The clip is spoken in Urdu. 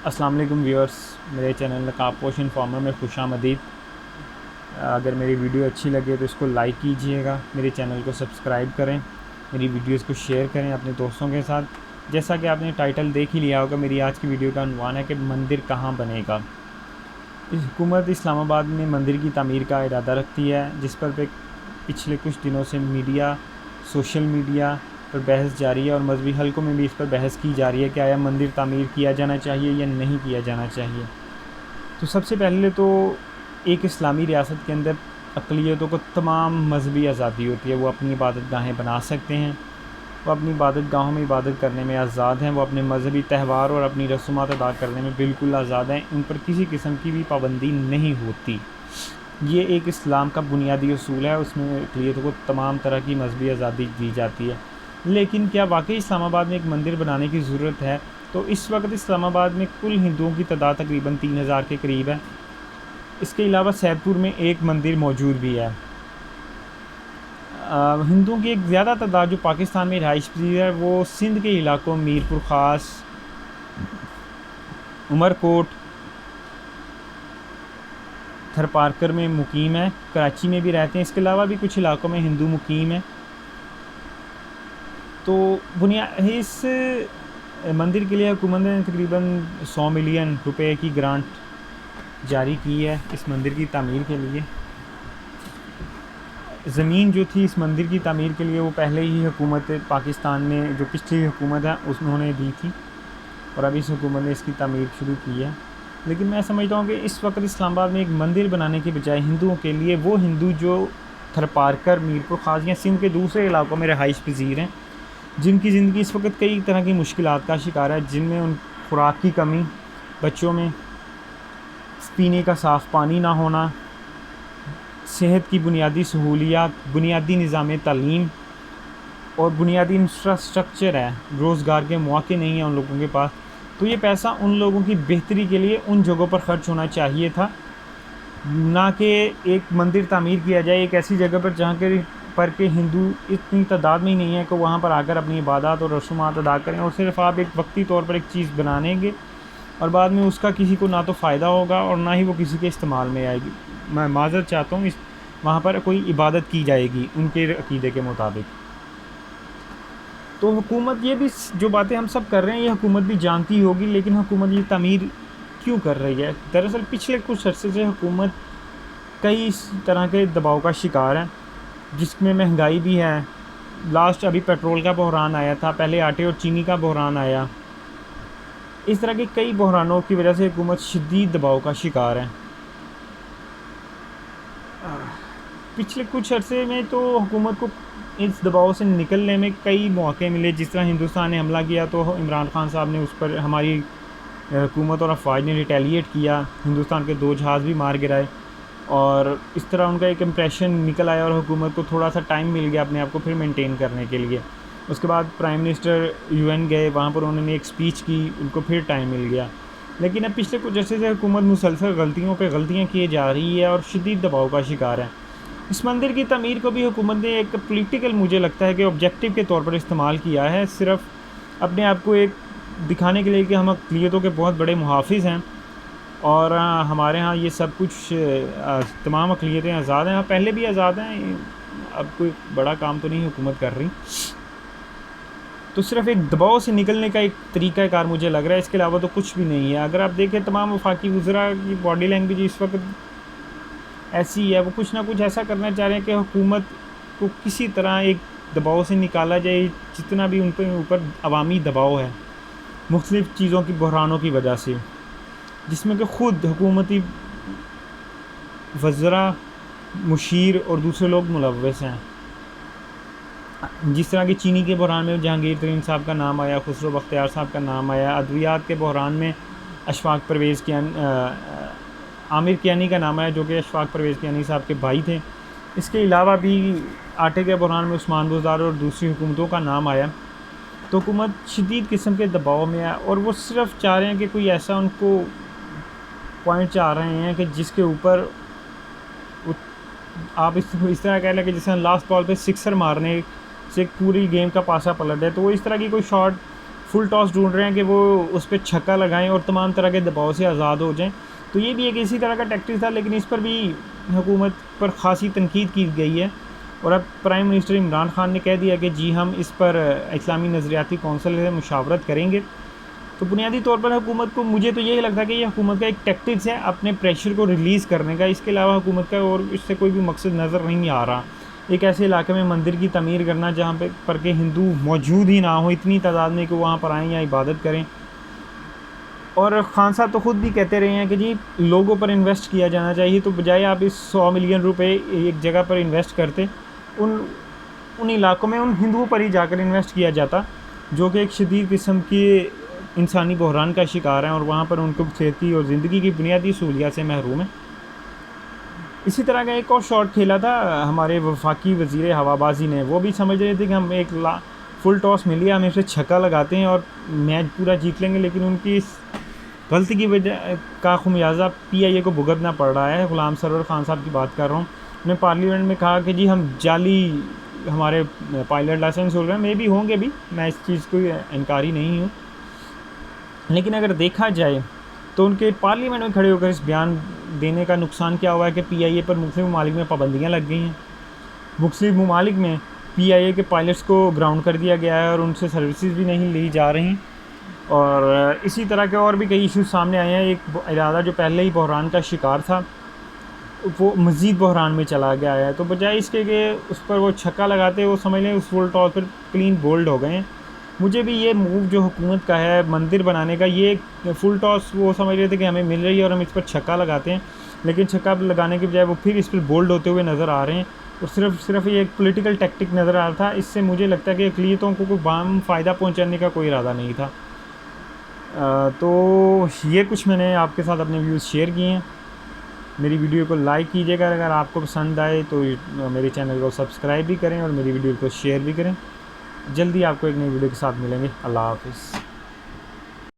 السلام علیکم ویورز، میرے چینل نقاب پوش انفارمر میں خوش آمدید۔ اگر میری ویڈیو اچھی لگے تو اس کو لائک کیجئے گا، میرے چینل کو سبسکرائب کریں، میری ویڈیوز کو شیئر کریں اپنے دوستوں کے ساتھ۔ جیسا کہ آپ نے ٹائٹل دیکھ ہی لیا ہوگا، میری آج کی ویڈیو کا عنوان ہے کہ مندر کہاں بنے گا۔ اس حکومت اسلام آباد میں مندر کی تعمیر کا ارادہ رکھتی ہے، جس پر پچھلے کچھ دنوں سے سوشل میڈیا پر بحث جاری ہے اور مذہبی حلقوں میں بھی اس پر بحث کی جا رہی ہے کہ آیا مندر تعمیر کیا جانا چاہیے یا نہیں کیا جانا چاہیے۔ تو سب سے پہلے تو ایک اسلامی ریاست کے اندر اقلیتوں کو تمام مذہبی آزادی ہوتی ہے، وہ اپنی عبادت گاہیں بنا سکتے ہیں، وہ اپنی عبادت گاہوں میں عبادت کرنے میں آزاد ہیں، وہ اپنے مذہبی تہوار اور اپنی رسومات ادا کرنے میں بالکل آزاد ہیں، ان پر کسی قسم کی بھی پابندی نہیں ہوتی۔ یہ ایک اسلام کا بنیادی اصول ہے، اس میں اقلیتوں کو تمام طرح کی مذہبی آزادی دی جاتی ہے۔ لیکن کیا واقعی اسلام آباد میں ایک مندر بنانے کی ضرورت ہے؟ تو اس وقت اسلام آباد میں کل ہندوؤں کی تعداد تقریباً 3000 کے قریب ہے۔ اس کے علاوہ سید پور میں ایک مندر موجود بھی ہے۔ ہندوؤں کی ایک زیادہ تعداد جو پاکستان میں رہائش پذیر ہے، وہ سندھ کے علاقوں میرپور خاص، عمرکوٹ، تھرپارکر میں مقیم ہے، کراچی میں بھی رہتے ہیں۔ اس کے علاوہ بھی کچھ علاقوں میں ہندو مقیم ہیں۔ تو اس مندر کے لیے حکومت نے تقریباً 100 ملین روپے کی گرانٹ جاری کی ہے اس مندر کی تعمیر کے لیے۔ زمین جو تھی اس مندر کی تعمیر کے لیے وہ پہلے ہی حکومت پاکستان نے، جو پچھلی حکومت ہے انہوں نے دی تھی، اور ابھی اس حکومت نے اس کی تعمیر شروع کی ہے۔ لیکن میں سمجھتا ہوں کہ اس وقت اسلام آباد میں ایک مندر بنانے کے بجائے ہندوؤں کے لیے، وہ ہندو جو تھرپارکر، میرپور خاص یا سندھ کے دوسرے علاقوں میں رہائش پذیر ہیں، جن کی زندگی اس وقت کئی طرح کی مشکلات کا شکار ہے، جن میں ان خوراک کی کمی، بچوں میں پینے کا صاف پانی نہ ہونا، صحت کی بنیادی سہولیات، بنیادی نظام تعلیم اور بنیادی انفراسٹرکچر ہے، روزگار کے مواقع نہیں ہیں ان لوگوں کے پاس۔ تو یہ پیسہ ان لوگوں کی بہتری کے لیے ان جگہوں پر خرچ ہونا چاہیے تھا، نہ کہ ایک مندر تعمیر کیا جائے ایک ایسی جگہ پر جہاں کہ ہندو اتنی تعداد میں ہی نہیں ہے کہ وہاں پر آ کر اپنی عبادات اور رسومات ادا کریں، اور صرف آپ ایک وقتی طور پر ایک چیز بنانیں گے اور بعد میں اس کا کسی کو نہ تو فائدہ ہوگا اور نہ ہی وہ کسی کے استعمال میں آئے گی۔ میں معذرت چاہتا ہوں، وہاں پر کوئی عبادت کی جائے گی ان کے عقیدے کے مطابق۔ تو حکومت یہ بھی جو باتیں ہم سب کر رہے ہیں یہ حکومت بھی جانتی ہوگی، لیکن حکومت یہ تعمیر کیوں کر رہی ہے؟ دراصل پچھلے کچھ عرصے سے حکومت کئی طرح کے دباؤ کا شکار ہے، جس میں مہنگائی بھی ہے۔ ابھی پیٹرول کا بحران آیا تھا، پہلے آٹے اور چینی کا بحران آیا۔ اس طرح کے کئی بحرانوں کی وجہ سے حکومت شدید دباؤ کا شکار ہے۔ پچھلے کچھ عرصے میں تو حکومت کو اس دباؤ سے نکلنے میں کئی مواقع ملے۔ جس طرح ہندوستان نے حملہ کیا تو عمران خان صاحب نے اس پر، ہماری حکومت اور افواج نے ریٹیلیٹ کیا، ہندوستان کے 2 جہاز بھی مار گرائے، اور اس طرح ان کا ایک امپریشن نکل آیا اور حکومت کو تھوڑا سا ٹائم مل گیا اپنے آپ کو پھر مینٹین کرنے کے لیے۔ اس کے بعد پرائم منسٹر UN گئے، وہاں پر انہوں نے ایک سپیچ کی، ان کو پھر ٹائم مل گیا۔ لیکن اب پچھلے کچھ عرصے سے حکومت مسلسل غلطیوں پہ غلطیاں کیے جا رہی ہے اور شدید دباؤ کا شکار ہے۔ اس مندر کی تعمیر کو بھی حکومت نے ایک پولیٹیکل، مجھے لگتا ہے کہ آبجیکٹیو کے طور پر استعمال کیا ہے، صرف اپنے آپ کو ایک دکھانے کے لیے کہ ہم اقلیتوں کے بہت بڑے محافظ ہیں اور ہمارے ہاں یہ سب کچھ، تمام اقلیتیں آزاد ہیں، پہلے بھی آزاد ہیں، اب کوئی بڑا کام تو نہیں حکومت کر رہی۔ تو صرف ایک دباؤ سے نکلنے کا ایک طریقہ کار مجھے لگ رہا ہے، اس کے علاوہ تو کچھ بھی نہیں ہے۔ اگر آپ دیکھیں تمام وفاقی وزراء کی باڈی لینگویج اس وقت ایسی ہے، وہ کچھ نہ کچھ ایسا کرنا چاہ رہے ہیں کہ حکومت کو کسی طرح ایک دباؤ سے نکالا جائے، جتنا بھی ان کے اوپر عوامی دباؤ ہے مختلف چیزوں کی، بحرانوں کی وجہ سے، جس میں کہ خود حکومتی وزراء، مشیر اور دوسرے لوگ ملوث ہیں۔ جس طرح کہ چینی کے بحران میں جہانگیر ترین صاحب کا نام آیا، خسرو بختیار صاحب کا نام آیا، ادویات کے بحران میں اشفاق پرویز عامر کیانی کا نام آیا، جو کہ اشفاق پرویز کیانی صاحب کے بھائی تھے۔ اس کے علاوہ بھی آٹے کے بحران میں عثمان بزدار اور دوسری حکومتوں کا نام آیا۔ تو حکومت شدید قسم کے دباؤ میں ہے، اور وہ صرف چاہ رہے ہیں کہ کوئی ایسا ان کو پوائنٹ چاہ رہے ہیں کہ جس کے اوپر آپ اس طرح کہہ لیں کہ جیسے لاسٹ بال پہ 6 مارنے سے پوری گیم کا پاسا پلٹ ہے، تو وہ اس طرح کی کوئی شاٹ فل ٹاس ڈھونڈ رہے ہیں کہ وہ اس پہ چھکا لگائیں اور تمام طرح کے دباؤ سے آزاد ہو جائیں. تو یہ بھی ایک اسی طرح کا ٹیکٹک تھا, لیکن اس پر بھی حکومت پر خاصی تنقید کی گئی ہے. اور اب پرائم منسٹر عمران خان نے کہہ دیا کہ جی ہم اس پر اسلامی نظریاتی کونسل سے مشاورت کریں گے. تو بنیادی طور پر حکومت کو, مجھے تو یہی لگتا ہے کہ یہ حکومت کا ایک ٹیکٹکس ہے اپنے پریشر کو ریلیز کرنے کا. اس کے علاوہ حکومت کا اور اس سے کوئی بھی مقصد نظر نہیں آ رہا. ایک ایسے علاقے میں مندر کی تعمیر کرنا جہاں پر کہ ہندو موجود ہی نہ ہو اتنی تعداد میں کہ وہاں پر آئیں یا عبادت کریں. اور خان صاحب تو خود بھی کہتے رہے ہیں کہ جی لوگوں پر انویسٹ کیا جانا چاہیے, تو بجائے آپ اس 100 ملین روپے ایک جگہ پر انویسٹ کرتے, ان علاقوں میں ان ہندوؤں پر ہی جا کر انویسٹ کیا جاتا جو کہ ایک شدید قسم کی انسانی بحران کا شکار ہیں اور وہاں پر ان کو صحتی اور زندگی کی بنیادی سہولیات سے محروم ہیں. اسی طرح کا ایک اور شاٹ کھیلا تھا ہمارے وفاقی وزیر ہوابازی نے, وہ بھی سمجھ رہے تھے کہ ہم ایک فل ٹاس ملی ہے, ہم اسے چھکا لگاتے ہیں اور میچ پورا جیت لیں گے, لیکن ان کی اس غلطی کی وجہ کا خمیازہ پی آئی اے کو بھگتنا پڑ رہا ہے. غلام سرور خان صاحب کی بات کر رہا ہوں, انہوں نے پارلیمنٹ میں کہا کہ جی ہم جعلی ہمارے پائلٹ لائسنس ہو رہے ہیں, میں بھی ہوں گے بھی, میں اس چیز کو انکاری نہیں ہوں, لیکن اگر دیکھا جائے تو ان کے پارلیمنٹ میں کھڑے ہو کر اس بیان دینے کا نقصان کیا ہوا ہے کہ پی آئی اے پر مختلف ممالک میں پابندیاں لگ گئی ہیں. مختلف ممالک میں پی آئی اے کے پائلٹس کو گراؤنڈ کر دیا گیا ہے اور ان سے سروسز بھی نہیں لی جا رہی, اور اسی طرح کے اور بھی کئی ایشوز سامنے آئے ہیں. ایک ادارہ جو پہلے ہی بحران کا شکار تھا وہ مزید بحران میں چلا گیا ہے. تو بجائے اس کے کہ اس پر وہ چھکا لگاتے, وہ سمجھ لیں اس فل ٹاس پر کلین بولڈ ہو گئے ہیں. مجھے بھی یہ موو جو حکومت کا ہے مندر بنانے کا, یہ فل ٹاس وہ سمجھ رہے تھے کہ ہمیں مل رہی ہے اور ہم اس پر چھکا لگاتے ہیں, لیکن چھکا لگانے کے بجائے وہ پھر اس پر بولڈ ہوتے ہوئے نظر آ رہے ہیں, اور صرف یہ ایک پولیٹیکل ٹیکٹک نظر آ رہا تھا. اس سے مجھے لگتا ہے کہ اقلیتوں کو کوئی بام فائدہ پہنچانے کا کوئی ارادہ نہیں تھا. تو یہ کچھ میں نے آپ کے ساتھ اپنے ویوز شیئر کیے ہیں. میری ویڈیو کو لائک کیجیے گا اگر آپ کو پسند آئے تو, میرے چینل کو سبسکرائب بھی کریں اور میری ویڈیو کو شیئر بھی کریں. جلدی آپ کو ایک نئی ویڈیو کے ساتھ ملیں گے. اللہ حافظ.